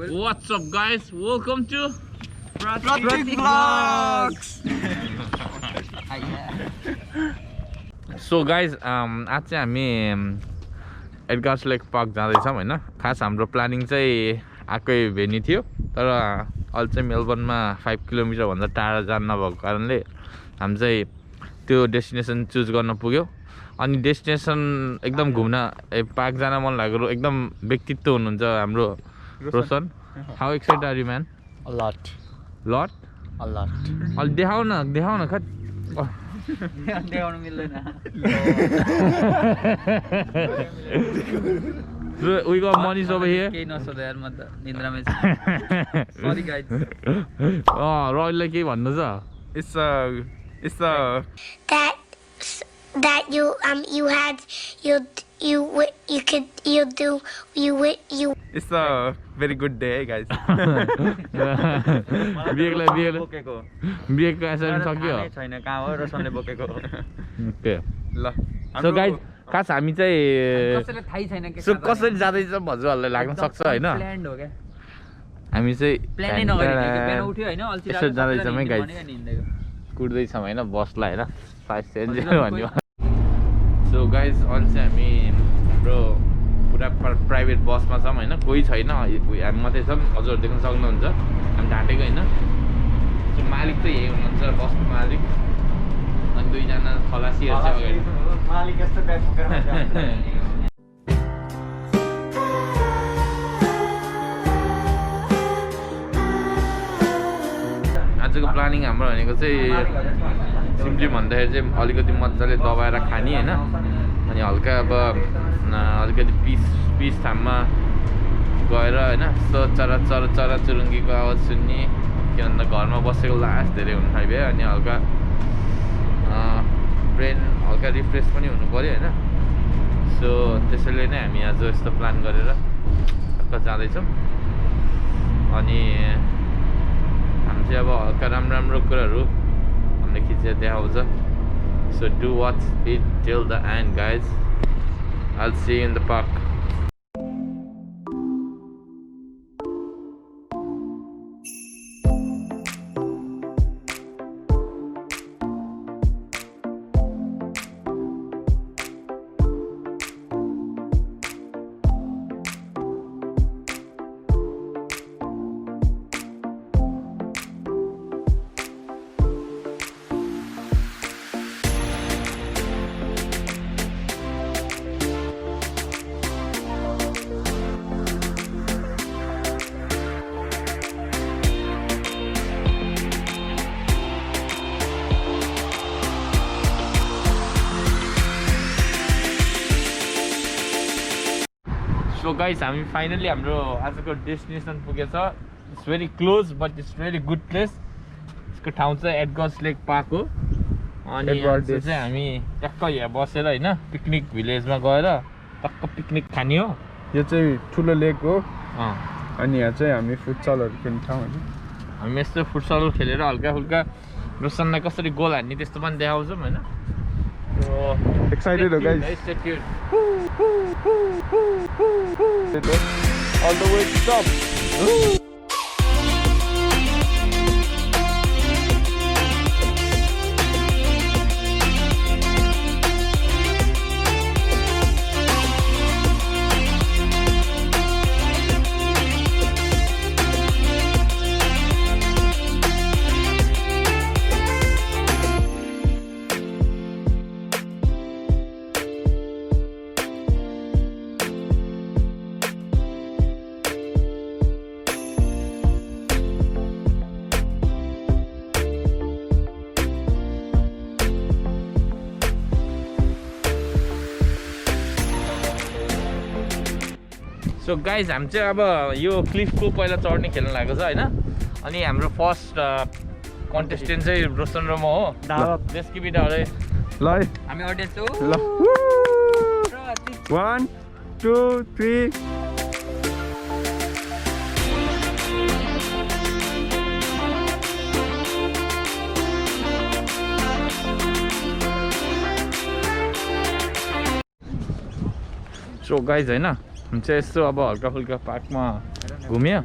What's up, guys? Welcome to Pratik Vlogs. So guys, आज चाहिँ हामी एडगर्स लेक पार्क जाँदैछौँ हैन। खास हाम्रो प्लानिङ चाहिँ आकै भेन्यू थियो, तर अहिले चाहिँ मेलबर्नमा 5 किलोमिटर भन्दा टाढा जान नभएको कारणले हामी चाहिँ त्यो डेस्टिनेसन चुज गर्न पुग्यो। अनि डेस्टिनेसन एकदम घुम्न पार्क जान मन लागेको एकदम व्यक्तित्व हुनुहुन्छ हाम्रो Roshan. How excited are you man? A lot. Lot अलि देखाउ न खै देखाउन मिल्दैन। So we got money over here. केही नसोध्यो यार, म त निन्द्रामै छु। Sorry guys. रोयलले के भन्नु छ? It's that you had It's a very good day, guys. बिहेको एसाइनमेन्ट सक्यो छैन, कहाँ हो रोशनले बोकेको। ओके ल सो गाइज, खास हामी चाहिँ कसैले थाहै छैन के सो कसरी जाँदैछ हजुरहरूलाई लाग्न सक्छ हैन। प्लान्ड हो क्या, हामी चाहिँ प्लानै नगरिदिएको। बिहान उठ्यो हैन, अल्छी यसो जाँदैछौँ है गाइज, हिँडेको कुद्दैछौँ हैन बसलाई हैन 5 सेन्ट भन्यो। सो गाइज अहिले चाहिँ हामी हाम्रो पुरा प्राइभेट बसमा छौँ हैन, कोही छैन, हामी मात्रै छौँ। हजुरहरू देख्न सक्नुहुन्छ हामी ढाँटेको हैन। सो मालिक चाहिँ यही हुनुहुन्छ, बसको मालिक, अनि दुईजना खलासीहरू चाहिँ अगाडि। मालिक यस्तो ब्याग बोकेर आजको प्लानिङ हाम्रो भनेको चाहिँ सिम्पली भन्दाखेरि चाहिँ अलिकति मजाले दबाएर खाने हैन, अनि हल्का अब अलिकति पिस ठाउँमा गएर हैन यस्तो चरा चुरुङ्गीको आवाज सुन्ने, के भन्दा घरमा बसेको लास धेरै हुनु थाल्यो। अनि हल्का ब्रेन हल्का रिफ्रेस पनि हुनु पर्यो हैन। सो त्यसैले नै हामी आज यस्तो प्लान गरेर टक्क जाँदैछौँ। अनि हामी चाहिँ अब हल्का राम्रो कुराहरू हामीले खिचेर देखाउँछ। So do watch it till the end, guys. I'll see you in the park. So guys, हामी फाइनली हाम्रो आजको डेस्टिनेसन पुगेछ। It's very close but it's very good place. यसको ठाउँ चाहिँ एडगर्स लेक पार्क हो। अनि यहाँ चाहिँ हामी टक्क यहाँ बसेर हैन पिकनिक भिलेजमा गएर टक्क पिकनिक खाने हो। यो चाहिँ ठुलो लेक हो। अनि यहाँ चाहिँ हामी फुटसलहरू खेल्ने ठाउँ हैन। हामी यस्तो फुटसल खेलेर हल्का फुल्का रोशनलाई कसरी गोल हान्ने त्यस्तो पनि देखाउँछौँ हैन। Excited, guys. Stay tuned. All the way to top. So guys, हामी चाहिँ अब यो क्लिफको पहिला चढ्ने खेल्न लागेको छ हैन। अनि हाम्रो फर्स्ट कन्टेस्टेन्ट चाहिँ रोशन र म हो। लेट्स गिभ इट अ ल हामी अडियन्स हो। ल 1 2 3 सो गाइज हैन, हम चाहिँ यस्तो अब हल्का फुल्का पार्कमा घुम्यो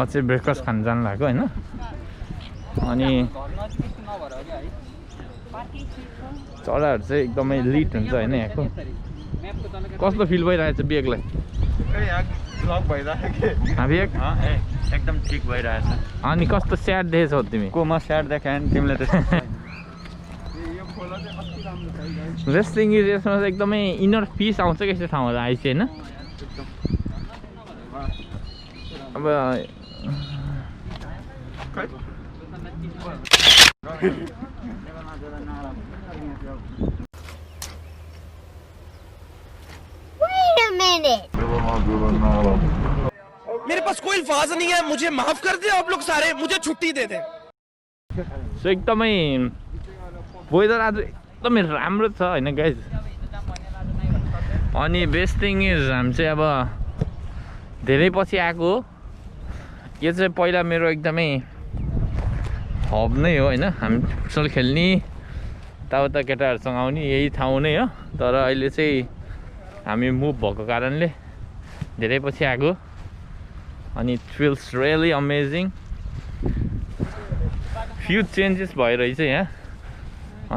चाहिँ ब्रेकफास्ट खान जानु लाग्यो होइन अनि चराहरू चाहिँ एकदमै लिट हुन्छ होइन यहाँको कस्तो फिल भइरहेछ बेगलाई एकदम ठिक भइरहेछ अनि कस्तो स्याड देखेछौ तिमी को म स्याड देखाएँ तिमीले त बेस्ट थिङ इज यसमा चाहिँ एकदमै इनर पिस आउँछ कि यस्तो ठाउँहरू आइसक्यो होइन अब Wait a minute. मेरे पास कोई अल्फाज नहीं है मुझे माफ कर दे आप लोग सारे मुझे छुट्टी दे दे सो एकदमै वेदर आज एकदमै राम्रो छ होइन गाइज अनि बेस्ट थिङ इज हामी चाहिँ अब धेरै पछि आएको हो यो चाहिँ पहिला मेरो एकदमै हब नै हो होइन हामी फुटबल खेल्ने यताउता केटाहरूसँग आउने यही ठाउँ नै हो तर अहिले चाहिँ हामी मुभ भएको कारणले धेरै पछि आएको अनि it feels really amazing few changes भइरहेछ यहाँ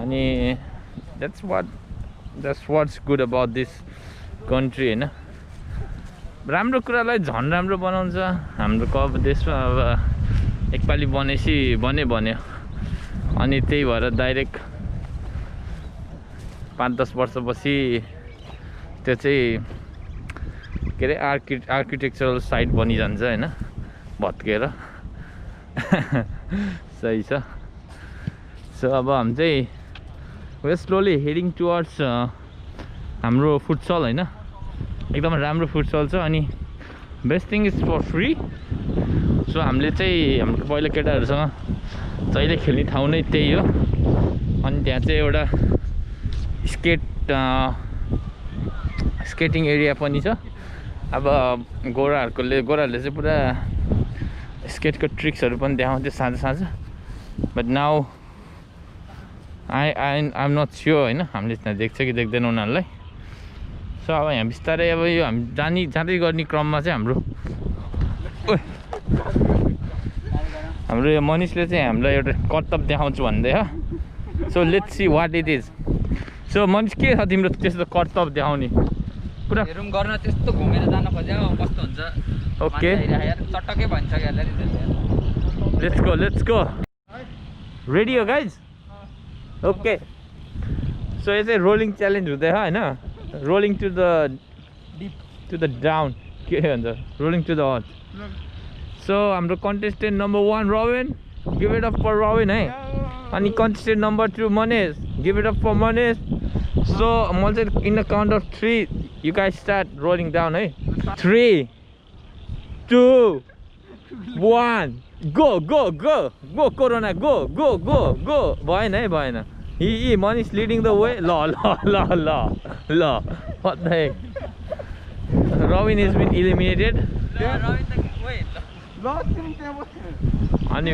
अनि that's what's good about this country होइन राम्रो कुरालाई झन् राम्रो बनाउँछ हाम्रो देशमा अब एकपालि बनेपछि बन्यो अनि त्यही भएर डाइरेक्ट 5-10 वर्षपछि त्यो चाहिँ के अरे आर्किटेक्चरल साइट बनिजान्छ होइन भत्केर सही छ सो अब हामी चाहिँ वे स्लोली हेडिङ टुवर्ड्स हाम्रो फुटसल होइन एकदम राम्रो फुटसल छ अनि best thing is for free so हामीले चाहिँ हाम्रो पहिला केटाहरूसँग जहिले खेल्ने ठाउँ नै त्यही हो अनि त्यहाँ चाहिँ एउटा स्केटिङ एरिया पनि छ अब गोराहरूले चाहिँ पुरा स्केटको ट्रिक्सहरू पनि देखाउँथ्यो साँझ but now I'm not sure होइन हामीले त्यहाँ देख्छ कि देख्दैन उनीहरूलाई सो अब यहाँ बिस्तारै अब यो हामी जाँदै गर्ने क्रममा चाहिँ हाम्रो यो मनिषले चाहिँ हामीलाई एउटा कर्तव्य देखाउँछु भन्दै हो so let's see what it is so Manish के छ तिम्रो त्यस्तो कर्तव्य देखाउने पुरा रुम गर्न त्यस्तो घुमेर जान खोज्यो कस्तो हुन्छ ओके चटक्कै भन्छ लेट्स गो रेडी हो गाइज ओके सो यो चाहिँ रोलिङ च्यालेन्ज हुँदैछ होइन रोलिङ टु द डाउन के भन्छ rolling to the earth so हाम्रो contestant number 1 Robin give it up for Robin है अनि contestant number 2 Manesh give it up for Manesh so म चाहिँ in the count of 3 you guys start rolling down hey 3 2 1 go corona go भएन है भएन he Manish leading the way la what the heck Robin has been eliminated अनि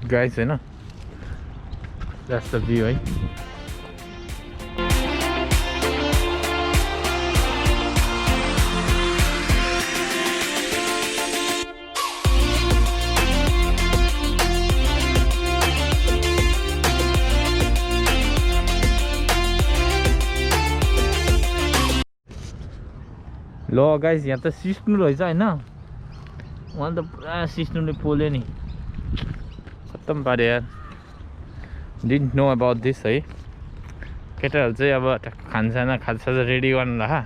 guys हैन that's the view है ल guys यहाँ त सिस्नु रहेछ होइन उहाँ त पुरा सिस्नुले पोल्यो नि खत्तम पाऱ्यो यार डिन्ट नो अबाउट दिस है केटाहरू चाहिँ अब खानसाना खाजासाजा रेडी गर्नु होला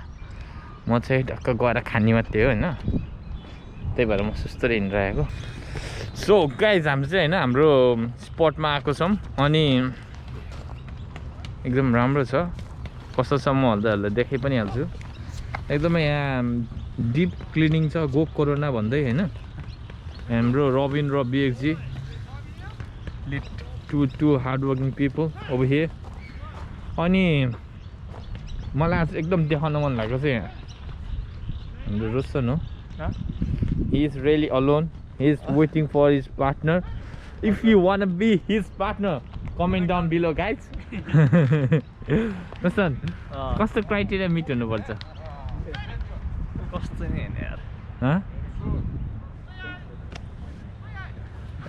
म चाहिँ ढक्क गएर खाने मात्रै हो होइन त्यही भएर म सुस्तै हिँडिरहेको सो गाइस हामी चाहिँ होइन हाम्रो स्पटमा आएको छौँ अनि एकदम राम्रो छ कस्तो छ म हल्दा देखाइ पनि हाल्छु एकदमै यहाँ डिप क्लिनिङ छ गो कोरोना भन्दै होइन हाम्रो रोबिन र बिएक्जी to hard working people over here अनि मलाई आज एकदम देखाउन मन लागेको छ यहाँ हाम्रो रोशन हो he is really alone he is waiting for his partner if you want to be his partner comment down below guys Roshan कस्तो क्राइटेरिया मिट हुनुपर्छ कस्तो नि हेर्ने यार हाँ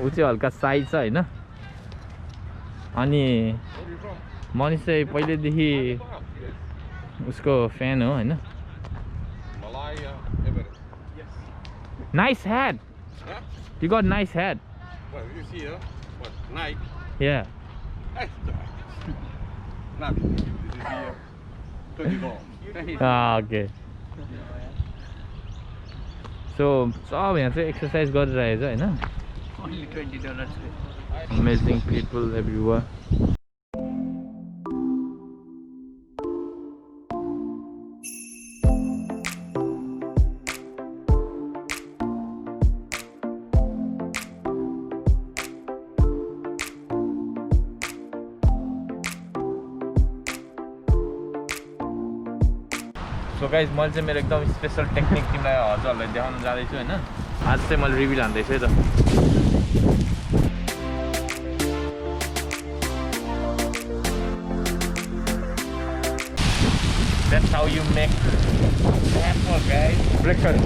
ऊ चाहिँ हल्का साई छ होइन अनि मनिष चाहिँ पहिल्यैदेखि उसको फ्यान हो होइन Nice hat. Huh? You got nice hat. Well, you see here, what, Nike? Yeah. Nothing. This is here, $20. Ah, okay. So, सब यहाँ चाहिँ एक्सर्साइज गरिरहेछ होइन only $20 Amazing people everywhere. So guys मैले चाहिँ मेरो एकदम स्पेसल टेक्निक तिमीलाई हजुरहरूलाई देखाउन जाँदैछु होइन आज चाहिँ मैले रिभिल हान्दैछु है त That's how you make apple, guys. Breakfast.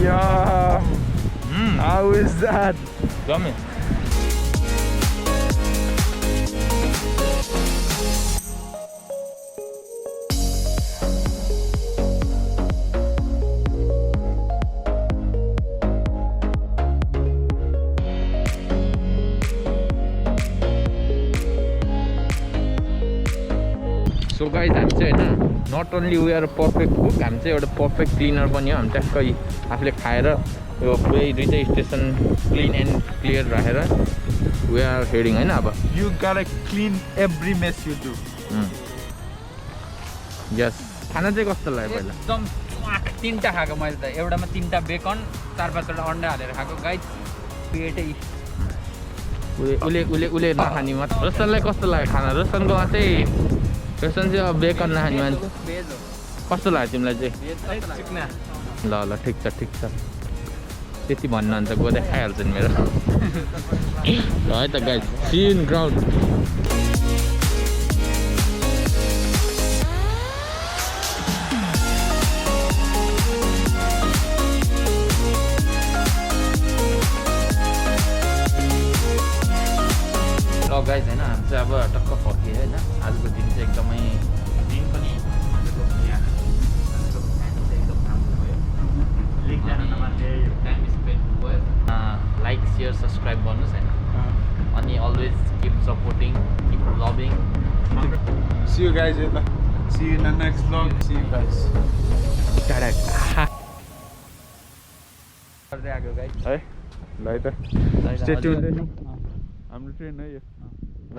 Yeah. How is that? Yummy. So guys, I'm saying not only we are a perfect cook, I'm saying a perfect cleaner पनि हो. हामी टक्कै आफूले खाएर यो पुरै दुईटै स्टेसन क्लीन एन्ड क्लियर राखेर we are heading हैन अब. You gotta clean every mess you do. Yes. खाना चाहिँ कस्तो लाग्यो पहिला? एकदम स्वाख तीनटा खाएको मैले त. एउटामा तीनटा बेकन, 4-5 वटा अन्डा हालेर खाएको गाइस. पेटै उले नखानी मात्र. रोशनलाई कस्तो लाग्यो खाना? रोशनको चाहिँ अब बेकन नखाने मान्छे. भेज हो. कस्तो लाग्यो तिमीलाई चाहिँ ल ल ठिक छ त्यति भन्नुहुन्छ गोदै खाइहाल्छ नि मेरो ल है त गाइस सी इन ग्राउन्ड ल गाइस होइन हामी चाहिँ अब टक्क फर्कियो होइन आजको दिन चाहिँ एकदमै दिन पनि लाइक सेयर सब्सक्राइब गर्नुहोस् होइन अनि always keep supporting keep loving See you guys in the. See you in the next vlog. See you guys. गर्दै आएको गाइस है ल है त स्टे ट्युन्ड हाम्रो ट्रेन है यो